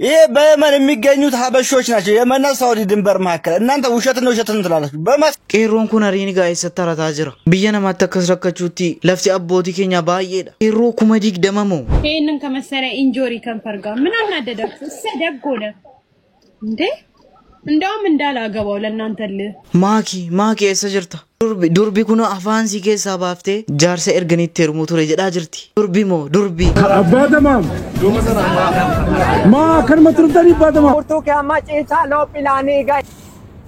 إيه بمن ميجانيوت هابشوش ناشي يا منا سعودي دمبر معكر إن أنت وشتنا تلالك بمس كيرون كنا ريني جاي ستارة تاجرة بيجنا ما تكسر كشوتي لفتي أبودي كينيا بايدا كيرو كم ديك دمامو كأنن كم سنة إنجوري كم فرقة من أنا ددك سدب قوله ده من دالا قبول إن أنت اللي ماكي سجرتا دربي كنا أفانسي كي سابافته جارس إرجاني ترمو توري جدا جرتي دربي أبدا ما كان متردني بدما ورتو كامات إنسانو بلاني جاي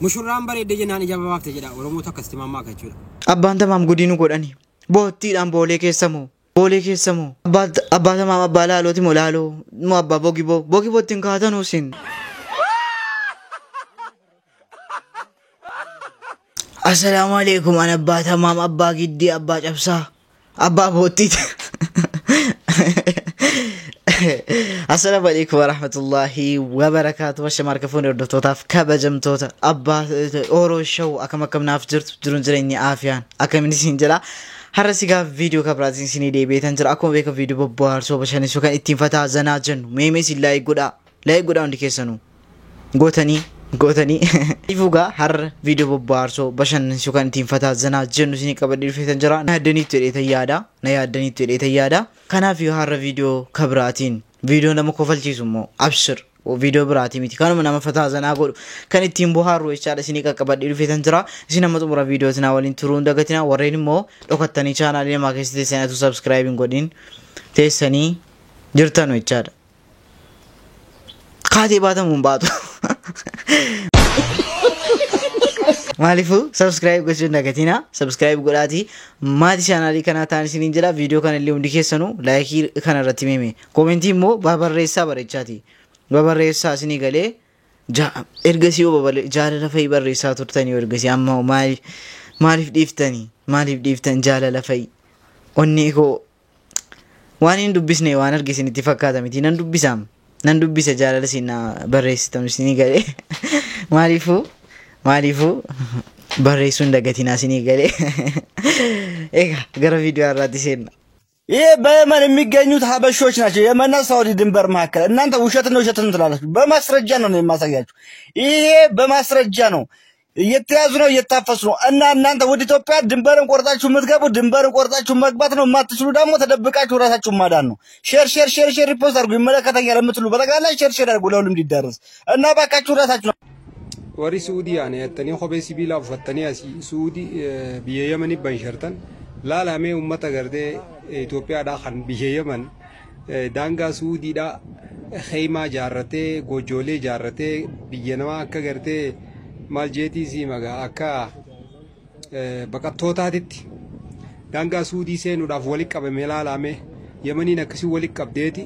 مشوران بري دجناني جاب وقت جدا ورمو تكستي ماما كجورا أبان تمام قدينو قداني بوتي دام بولي كيسمو أبان تمام أبالا لوتي مولالو مو أبا بوكي تنكاتا نوسين السلام عليكم أنا أبا تمام أبا جدي أبا جبسا أبا بوتي السلام عليكم ورحمة الله وبركاته وشمار كفون الدكتور كبجم توتا أبا أورو شو أكم نافجرت جرون جريني آفيان أكم نسينجلا هرسيكا فيديو كبراتين سيني دي بيتان جرا أكم بيكا فيديو ببوار سو بشاني سو كان اتين فتا زنا جنو ميميسي لاي قدا عندي كيسانو قوتني يفوغا هر فيديو ببوار سو بشان سو كان اتين فتا زنا جنو سيني كبراتين فيتان جرا نهدني تريتا يادا كان في هر فيديو كبراتين فيديو نمو كفل چيزو مو أبشر وفيديو براتي ميتي كانوا منام فتا زنا قولو كان اتين بوهارو إشارة سيني كبراتين فيتان جرا سينا مطمورا فيديو تناولين ترون داقتنا ورين مو لوكتاني channel ini makai sih saya tu subscribing godin tes sani jertan wicar kadi bata mumbatu malifu subscribe godin dagatina subscribe godati mati channel ikan atan sini jela video kan lium dikesanu like ikan rati meme komenti mo babar resa barechati babar resa sini gale ergasi o babal jara lafai bar resa turtani ergasi amma malif diftan jala lafai onniko wanin dubbisne wan argisini tifakata miti nan dubbisa jala sina barreessitam sini gale malifu barreessun dagatina sini gale ega gara video arrati senna إيه بمن ميجانيوت هابشوش ناشي يا منا سعودي دمبر معكر إن أنت وشتنا تلالك بمصر جانو ما سجاجو إيه بمصر جانو يترازنو يتافسنو أن أنت ودي توبيا دمبرم قرطاچو متغبو دمبرم قرطاچو مغبات ነው ማትችሉ ደግሞ ተደብቃችሁ ራሳችሁ ማዳን ነው ሼር ሪፖስት አድርጉ ይመለከታኛል የምትሉ በተጋላ ሼር አድርጉ ለሁሉም እንዲዳረስ እና ባካችሁ ራሳችሁ ወሪ ሱዲ ያኔ ተኒ ሆቤ ሲቢላ ፈተኒ ያሲ ሱዲ ቢየየመን በንሸርተን ላላሜ ኡመተ ገርዴ ኢትዮጵያ ዳኸን ቢየየመን ዳንጋ ሱዲ ዳ ኸይማ ጃረቴ ጎጆሌ ጃረቴ ቢየነማ ከገርቴ maljeeti si maga akka baqattootaatitti daangaa suudii seenuudhaaf walitti qabame laalame yemaniin akkasii walitti qabdeeti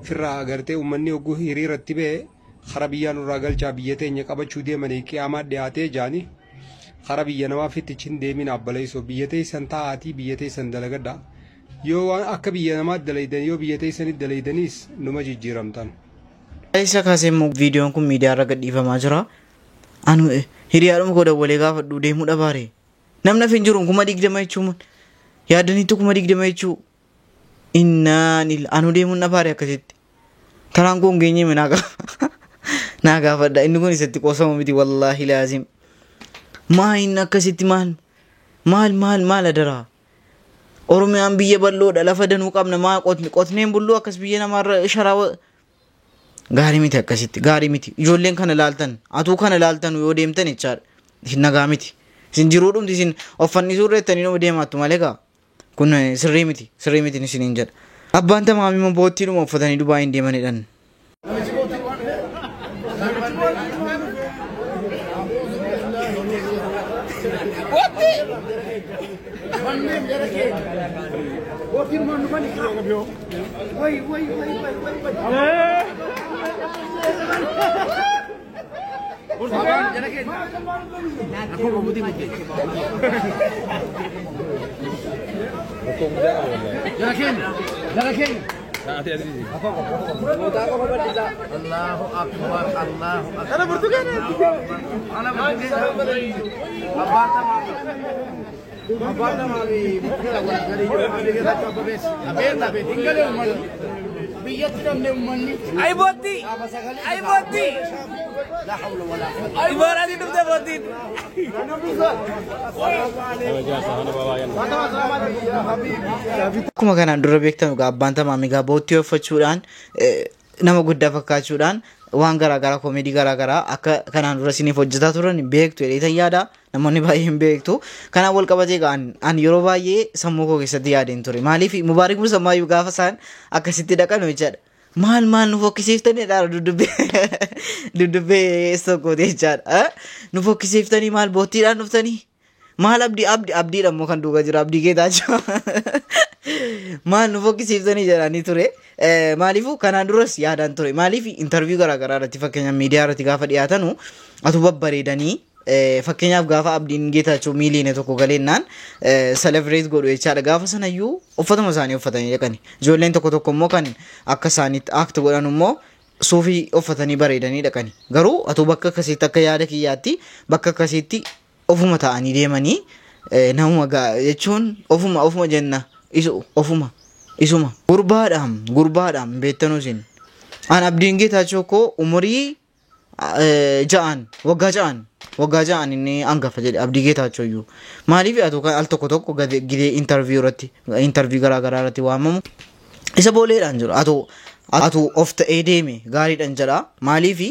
firraa agartee uummanni ogguu hiriiratti ba'e khara biyyaan irraa galchaa biyya teenya qabachuu deemanii qiyaamaa dhiyaatee jaani khara biyya namaa fittichin deemin abbaleessoo biyya teessan taa'aatii biyya teessan dalagadha yoo akka biyya namaa dalaydan yoo biyya teessanitti dalaydaniis numa jijjiiramtan. Isa kaasee viidiyoon kun miidiyaa irra gadhiifamaa jira. Anu hiriyaadhuma koo dawwalee gaafadhu deemuu dhabaare namna fin jiruun kuma digdama jechuun yaadaniitu kuma digdama jechuu anu deemuun dhabaare akkasitti karaan kun geenye naa gaafadha inni kun isatti qoosamu miti wallaahi laazim maa inni akkasitti maal adaraa oromiyaan biyya bal'oodha lafa danuu qabna maa qotneen bulluu akkas biyya namaarra sharaa gari miti akkasitti gari miti ijoolleen kana laaltan atuu kana laaltan yoo deemtan jechaadha isin nagaa miti isin jiruudhumti isin offannii reettanii nama deemaattu malee gaa kun sirrii miti isiniin jedha abbaan tamaam immoo boottiidhuma uffatanii Dubaay hin deemanidhan. Ay boti. Ay boti. Ay barati dum de boti. Akkuma kanaan dura beektamu abbaan tamaami bootti uffachuudhaan nama guddaa fakkaachuudhaan waan garaagaraa koomedii garaagaraa akka kanaan dura isiniif hojjetaa turan beektu jedhee yaada namoonni baay'een beektu kanaan wal qabatee an yeroo baay'ee sammuu koo keessatti yaadeen ture maaliif Mubaarak Musammaayyuu gaafa isaan akkasitti dhaqan jechaadha maal nu fokkisiiftaniidha dudubbee tokkooti jechaadha nu fokkisiiftanii maal boottiidhaan dhuftanii maal abdiidha immoo kan duugaa jira abdii keetaachuu maal nu fokkisiiftanii jedhanii ture maaliifuu kanaan duras yaadaan ture maaliif intarviyu garaagaraa irratti fakkeenyaaf miidiyaa irratti gaafa dhiyaatanu atu babbareedanii fakkeenyaaf gaafa abdiin geetaachuu miiliine tokko galeennaan celebrate godhu jechaadha gaafa sanayyuu uffatuma isaanii uffatanii dhaqani ijoolleen tokko immoo kan akka isaaniitti act godhan immoo suufii uffatanii bareedanii dhaqani garuu atu bakka akkasiitti akka yaada kiyyaatti bakka akkasiitti ofuma ta'anii deemanii namuma jechuun ofuma jenna ofuma isuma gurbaadhaan beektanuu isin an abdiin geetaachuu koo umurii waggaa ja'an inni hangafa jedhe abdii geetaachuu iyyuu maaliif atu al tokko gidee intarviyu garaagaraa irratti waamamu isa booleedhaan jiru atu of ta'ee deeme gaariidhaan jedha maaliif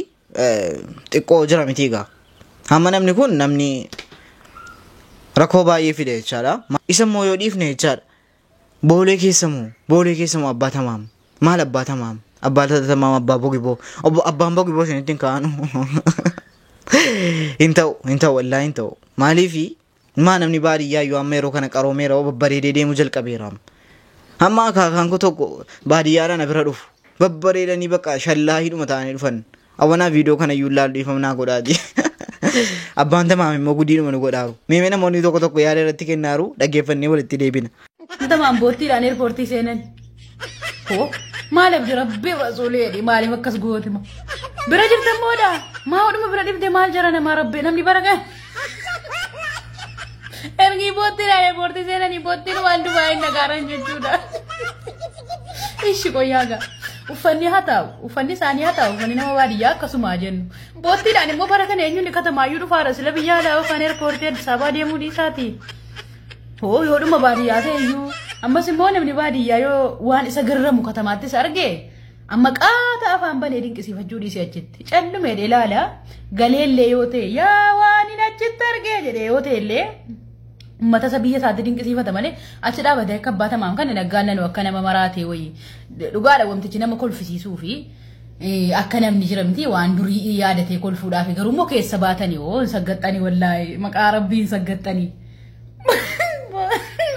xiqqoo jira miti egaa hamma namni kun namni rakkoo baay'ee fide jechaadha isa immoo yoo dhiifne jechaadha boolee keessamoo abbaa tamaam maal abbaa tamaam abbaa bogiboo abbaan bogiboo isinitti hin kaa'anu hin ta'u wallaahi hin ta'u maaliif maa namni baadiyyaa yoo amma yeroo kana qaroomeera babbareedee deemu jalqabeera amma akaakaan koo tokko baadiyyaadhaan bira dhufu babbareedanii bakka shallaa hidhuma ta'anii dhufan awwanaa viidiyoo kana iyyuu ilaalu dhiifamnaa godhaati abbaan tamaam immoo guddiidhuma nu godhaaru meemee namoonni tokko yaada irratti kennaaru dhaggeeffannee walitti deebina. Tamaam boottiidhaan eerpoortii seenan hoo maaliif jira bee rasuulee maaliif akkas gootima bira jirtan mooda maa hodhuma bira dhibde maal jara namaa rabbee namni baraga ergi boottiidhaan eerpoortii seenanii boottiin waan dubaa hin nagaaran jechuudha ishi qoyyaaga uffanni haa ta'u uffanni isaanii haa ta'u uffanni nama baadiyyaa akkasuma jennu boottiidhaan immoo bara kana eenyuun katamaayyuu dhufaara sila biyya alaa yookaan eerpoortii Addis Ababaa deemuu dhiisaati. Oh, yoo dhuma baadiyyaa ta'eyyuu ammas immoo namni baadiyyaa yoo waan isa garramu katamaattis arge amma qaata afaan banee dinqisiifachuu dhiisee achitti callume ilaala galeellee yoo ta'e yaa waan hin achitti argee jedhee yoo ta'e illee ummata isa biyya isaatti dinqisiifata malee achi dhaabatee akka abbaa tamaam kan naggaannanu akka nama maraatee wayii dhugaadha wamtichi nama kolfisiisuu fi akka namni jira miti waan durii yaadatee kolfuudhaaf garuu immoo keessa baatanii oo saggaxxanii wallaahi maqaa rabbiin saggaxxanii.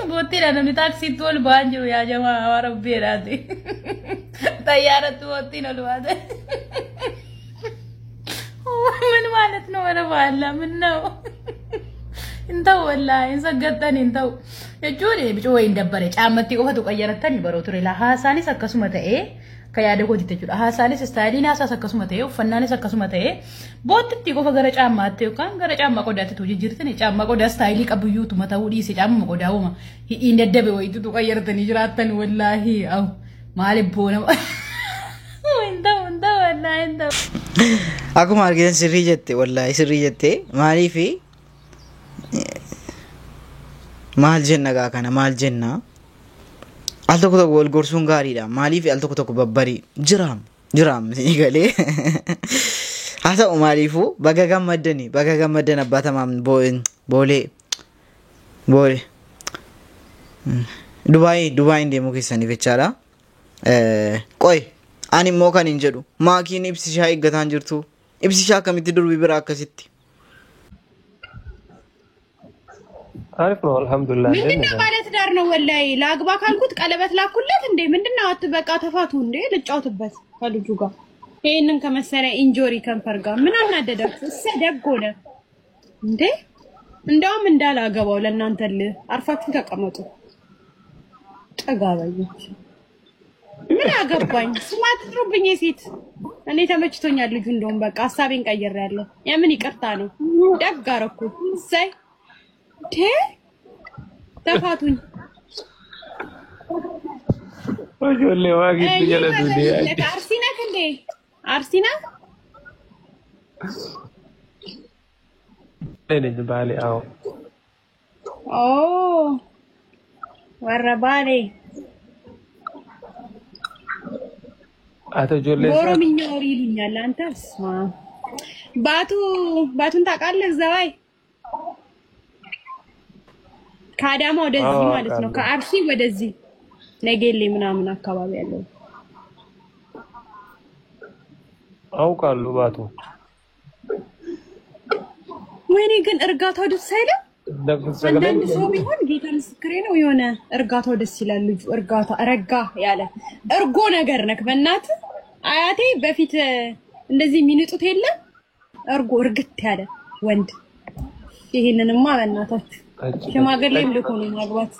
Boottiidha namni taaksiitti ol ba'an jiru yaa jamaa waa rabbeedhaati. Xayyaaratti boottiin ol baate. Min ማለት ነው ወደ ባላ ምን ነው እንታው ወላሂ ሰገጠን እንታው እጁን ቢጮ ወይ እንደበረ ጫመቲ ቆፈቱ ቀየረተን በሮ ቱሬ ለሐሳኒስ አከሱመ ተኤ ከያደ ጎዲ ተጁ ሐሳኒስ ስታይሊና አከሱመ ተኤ ፈናኒስ አከሱመ ተኤ ቦትቲ ቆፈ ገረ ጫማ አትዩ ካን ገረ ጫማ ቆዳት ቱ ጅርተን ጫማ ቆዳ ስታይሊ ቀብዩቱ መታው ዲስ ጫማ ቆዳውማ እንደደበ ወይ ቱ ቀየረተን ይጅራተን ወላሂ አው ማልቦ ነው እንታው ወላሂ እንታው Aku margitan sirri jette wallahi sirri jette maalifi maal jenna gaa kana maal jenna al tokko tokko wal gorsuun gaariidha maalifi al tokko tokko babbari jiraam galee haa ta'u maalifu baga gammaddan abbaa tamaam boolee Dubaay deemuu keessaniif jechaadha qoy ani immoo kan hin jedhu maakiin ibsishaa eeggataan jirtu ibsishaa akkamitti durbi bira akkasitti አሪፍ ነው አልহামዱሊላህ ምንድነው ማለት ዳር ነው ወላይ ላግባ ካልኩት ቀለበት ላኩለት እንዴ ምንድነው አትበቃ ተፋቱ እንዴ ልጫውትበት ከልጁ ጋር ይሄንን ከመሰለ ኢንጆሪ ከንፈር ጋር ምን አናደዳችሁ ሰደጎነ እንዴ እንደውም እንዳላገባው ለእናንተ አርፋችሁ ተቀመጡ ጠጋባዮች ምን አገባኝ ስማት ጥሩብኝ ሴት እኔ ተመችቶኛል ልጁ እንደውም በቃ ሐሳቤን ቀይሬያለሁ የምን ይቅርታ ነው ደግ አደረኩ ሳይ ተፋቱኝ Ijoollee waa gidduu jala duudee. Arsina kande. Arsina? Ini Bali aw. Oh. Warra Bali. Ata ijoollee isaa. Orominya ይሉኛል አንተስ? ባቱን ታውቃለህ? ዘዋይ ከአዳማ ወደዚህ ማለት ነው። ከአርሲ ወደዚህ ነገሌ ምናምን አካባቢ ያለው አውቃለሁ ባቱ። ወይኔ ግን እርጋታው ደስ አይልም። አንዳንድ ሰው ቢሆን ጌታ ምስክሬ ነው የሆነ እርጋታው ደስ ይላል። ልጁ እርጋታ ረጋ ያለ እርጎ ነገር ነክ በእናት አያቴ በፊት እንደዚህ የሚንጡት የለም እርጎ እርግት ያለ ወንድ። ይሄንንማ በእናታችሁ ሽማግሌም ልኮ ነው ማግባት።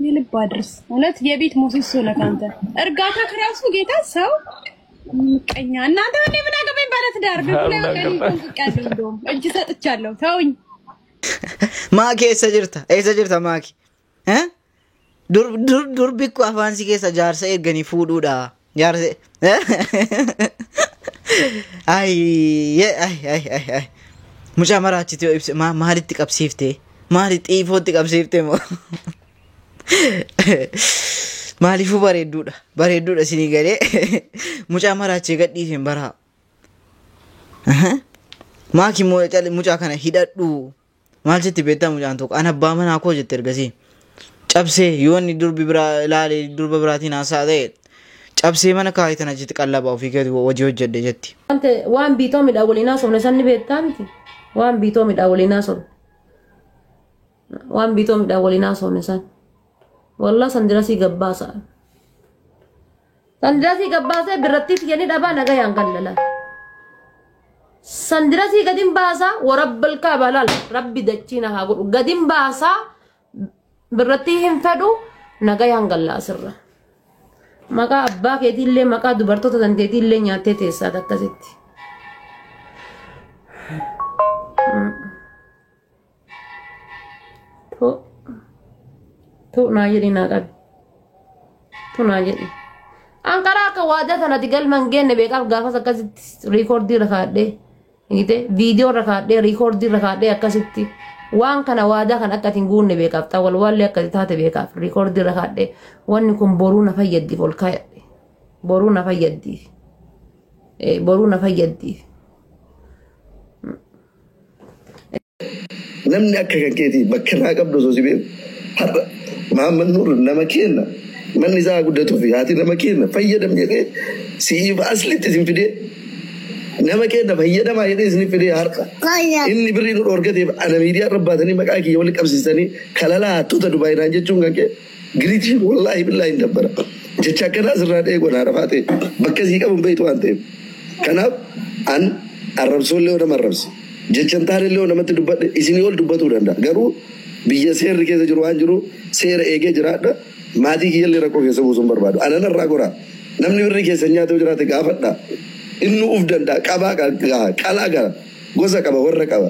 የልብ አድርስ እውነት የቤት ሙሲሶ ለካንተ እርጋታ ከራሱ ጌታ ሰው ቀኛ እናንተ ምን አገባኝ ባለትዳር ቢብለ ወቀኝ እንደውም እጅ ሰጥቻለሁ ተውኝ። ማኪ እሰ ጅርታ ማኪ dur bikku afaan si keessa jaarsa erganii fuudhuudha jaarsa ay mucaa maraachiti yoo ibse maalitti qabsiifte maalitti xiifootti qabsiifte moo maaliifuu bareedduudha isinii galee mucaa maraachee gadhiiseen baraa maaki mucaa kana hidhadhu maal jetti beektaa mucaan tokko an abbaa manaa koo jette ergasii cabsee yoonni durbi biraa ilaalee durba biraatiin haasaa ta'e cabsee mana kaayitan achitti qallabaa ofii keetti hojii hojjedhe jetti. Waan biitoo midhaa waliinaa sobne sanni beektaa miti. Waan biitoo midhaa waliinaa sobne. Waan biitoo midhaa waliinaa sobne san. Wallah sandirasii gabbaasa. Sandirasii gabbaasee birrattiitti kenni dhabaa nagayaan gallala. Sandirasii gadin baasaa warabbal kaabalaal rabbi dachiina haa godhu gadin baasaa. Birratti hin fedhu nagayaan gallaasirra. Maqaa abbaa keetiillee maqaa dubartoota dandeetiillee nyaattee teessaat akkasitti. Tu naa jedhi naa qabi. Tu naa jedhi. Anqaraa akka waadaa sanatti galman geenne beekaaf gaafas akkasitti riikoordii rakaadhee viidiyoo rakaadhee riikoordii rakaadhee akkasitti. Waan kana waadaa kan akka atiin guunne beekaaf xawwal wallee akka taate beekaaf riikoordii rakaadhee wanni kun boruu na fayyaddiif ol kaayadhe boruu na fayyaddiif. Namni akka kan keetii bakka irraa qabdu osoo si beeku har'a Mahammad Nuur nama kenna manni isaa guddatuuf haati nama kenna fayyadam jedhee siif aslitti isin fidee nama kenna fayyadamaa jedhee isin fidee har'a inni birrii nu dhorgateef ana miidiyaa rabbaatanii maqaa kiyya walitti qabsiisanii kalalaa hattoota Dubaayinaan jechuun kan kee giriitiin wallaahi billaahi hin dabbara jecha akkanaa sirraa dhee godhaa rafaa ta'e bakka sii qabuun beektu waan ta'eef kanaaf an arrabsoollee nama arrabsi jechan taanillee namatti dubbadhe isinii ol dubbatuu danda'a garuu biyya seerri keessa jiru waan jiru seera eegee jiraadha maatii kiyyallee rakkoo keessa buusuun barbaadu anan irraa goraa namni birrii keessa nyaatee jiraate gaafadha inni uf danda'a qabaa qalaa gara gosa qaba warra qaba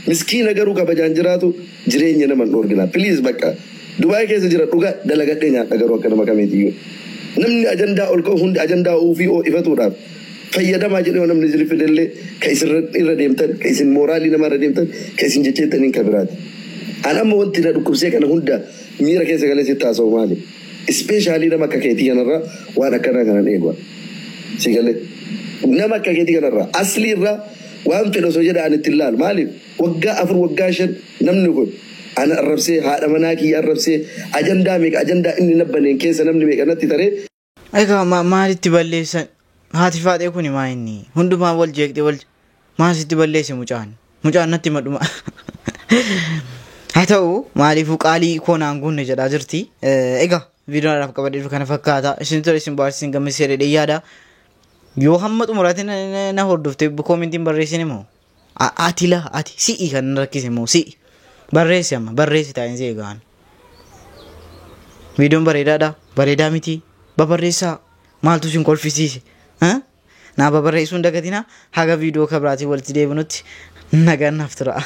miskiina garuu kabajaan jiraatu jireenya nama dhorgina please bakka Dubaay keessa jira dhuga dalagadhee nyaadha garuu akka nama kamiitiyyuu namni ajandaa ol ka'u hundi ajandaa ofii ifatuudhaaf fayyadamaa jedhee namni isin fidellee ka isin irra deemtan ka isin mooraalii nama irra deemtan ka isin jecheettaniin ka biraati. An amma wanti na dhukkubsee kana hunda miira keessa galee sitti haasa'u maali? Ispeeshaalii nama akka keetii kanarraa waan akkanaa kanan eegwa. Si galee nama akka keetii kanarraa aslii irraa waan fedhe osoo jedha ani itti ilaalu maaliif waggaa 4 waggaa 5 namni kun ana arrabsee haadha manaa kiyya arrabsee ajandaa meeqa ajandaa inni nabbaneen keessa namni meeqa natti taree. Egaa maalitti balleessan haati faadhee kuni maa inni hundumaa wal jeeqxee wal maalitti balleesse mucaan natti madhuma. Haa ta'u maaliifuu qaalii koonaan guunne jedhaa jirti. Egaa viidiyoodhaaf qabadheetu kana fakkaata. Isin ture isin baarsiin gammachiisee dheedhee yaada. Yoo hamma xumuraatti na hordoftee koomentiin barreessine moo ati si'i kan rakkise moo si'i barreessi amma barreessi taa'in si eegaan. Viidiyoon bareedaadha bareedaa miti babarreessaa maaltu isin kolfisiise naa babarreessuun dagatina haga viidiyoo kabiraatii walitti deebinutti nagaan naaf tura.